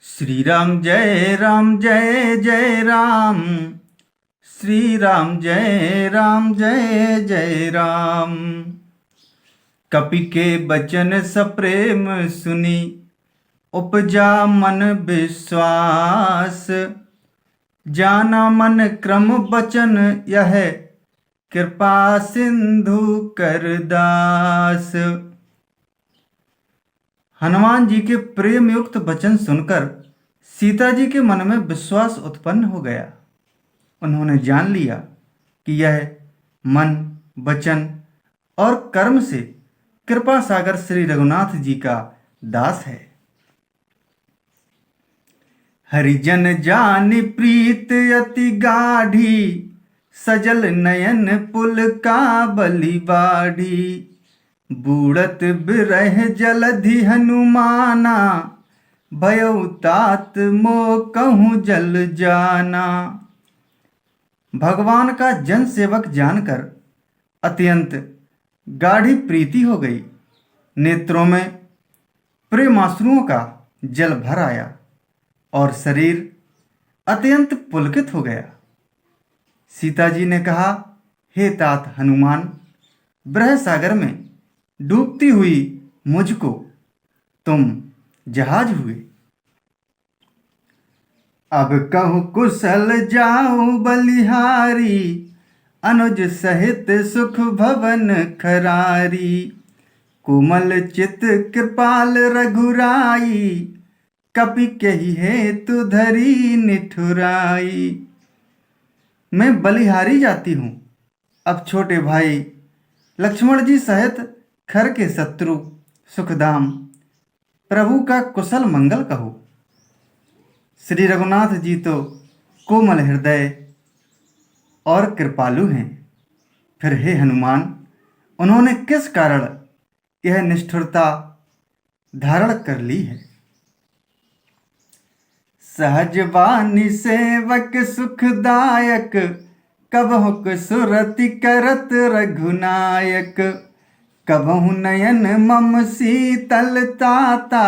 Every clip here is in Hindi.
श्री राम जय जय राम। श्री राम जय जय राम। कपि के बचन सप्रेम सुनी, उपजा मन विश्वास। जाना मन क्रम बचन यह, कृपा सिंधु कर दास। हनुमान जी के प्रेम युक्त वचन सुनकर सीता जी के मन में विश्वास उत्पन्न हो गया। उन्होंने जान लिया कि यह मन, वचन और कर्म से कृपा सागर श्री रघुनाथ जी का दास है। हरिजन जानि प्रीत अति गाढ़ी, सजल नयन पुल का बलि बाढ़ी। बूढ़त बिरह जलधि हनुमाना, भयउ तात मोह कहूँ जल जाना। भगवान का जन सेवक जानकर अत्यंत गाढ़ी प्रीति हो गई। नेत्रों में प्रेमाश्रुओं का जल भर आया और शरीर अत्यंत पुलकित हो गया। सीता जी ने कहा, हे तात हनुमान, ब्रह सागर में डूबती हुई मुझको तुम जहाज हुए। अब कहूँ कुशल जाऊं बलिहारी, अनुज सहित सुख भवन खरारी। कोमल चित कृपाल रघुराई, कपि कही हेतु धरी निठुराई। मैं बलिहारी जाती हूँ, अब छोटे भाई लक्ष्मण जी सहित खर के शत्रु सुखदाम प्रभु का कुशल मंगल कहो। श्री रघुनाथ जी तो कोमल हृदय और कृपालु हैं, फिर हे हनुमान, उन्होंने किस कारण यह निष्ठुरता धारण कर ली है। सहज वाणी सेवक सुखदायक, कबहुक सुरति करत रघुनायक। कबहु नयन मम शीतल ताता,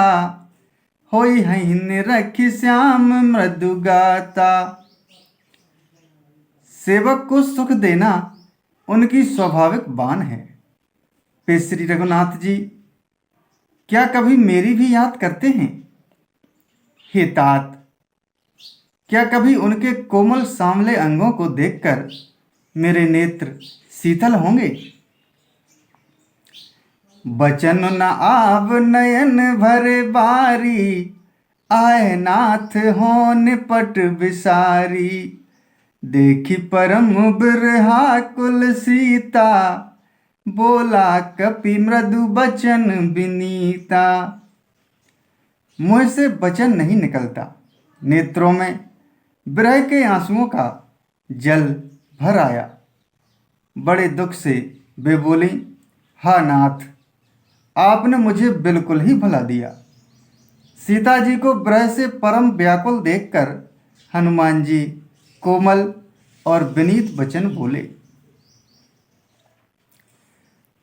होई हइन रखि श्याम मृदु गाता। सेवक को सुख देना उनकी स्वाभाविक बान है। वे श्री रघुनाथ जी क्या कभी मेरी भी याद करते हैं? हे तात, क्या कभी उनके कोमल सांवले अंगों को देखकर मेरे नेत्र शीतल होंगे? बचन न आव नयन भरे बारी, आए नाथ हो निपट विसारी। देखी परम बिरहा कुल सीता, बोला कपि मृदु बचन विनीता। मुँह से वचन नहीं निकलता, नेत्रों में विरह के आंसुओं का जल भर आया। बड़े दुख से वे बोली, हा नाथ, आपने मुझे बिल्कुल ही भुला दिया। सीता जी को विरह से परम व्याकुल देखकर हनुमान जी कोमल और विनीत वचन बोले।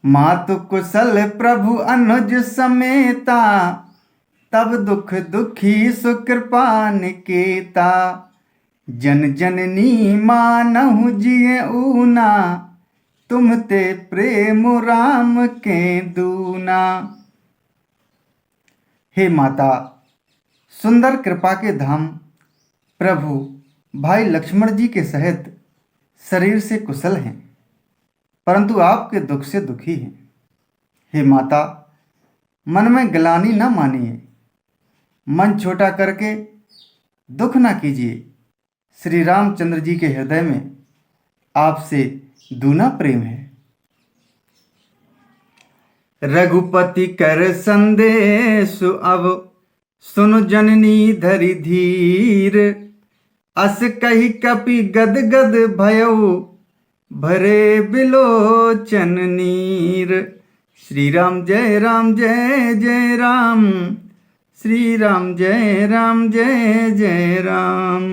मातु कुशल प्रभु अनुज समेता, तब दुख दुखी सुकृपा निकेता। जन जननी मानहु जिय ऊना, तुम ते प्रेम राम के दूना। हे माता, सुंदर कृपा के धाम प्रभु भाई लक्ष्मण जी के सहित शरीर से कुशल हैं, परंतु आपके दुख से दुखी हैं। हे माता, मन में ग्लानि न मानिए, मन छोटा करके दुख न कीजिए। श्री रामचंद्र जी के हृदय में आपसे दूना प्रेम है। रघुपति कर संदेश अब, सुन जननी धरि धीर। अस कही कपि गद गद भयउ, भरे बिलोचन नीर। श्री राम जय जय राम। श्री राम जय जय राम।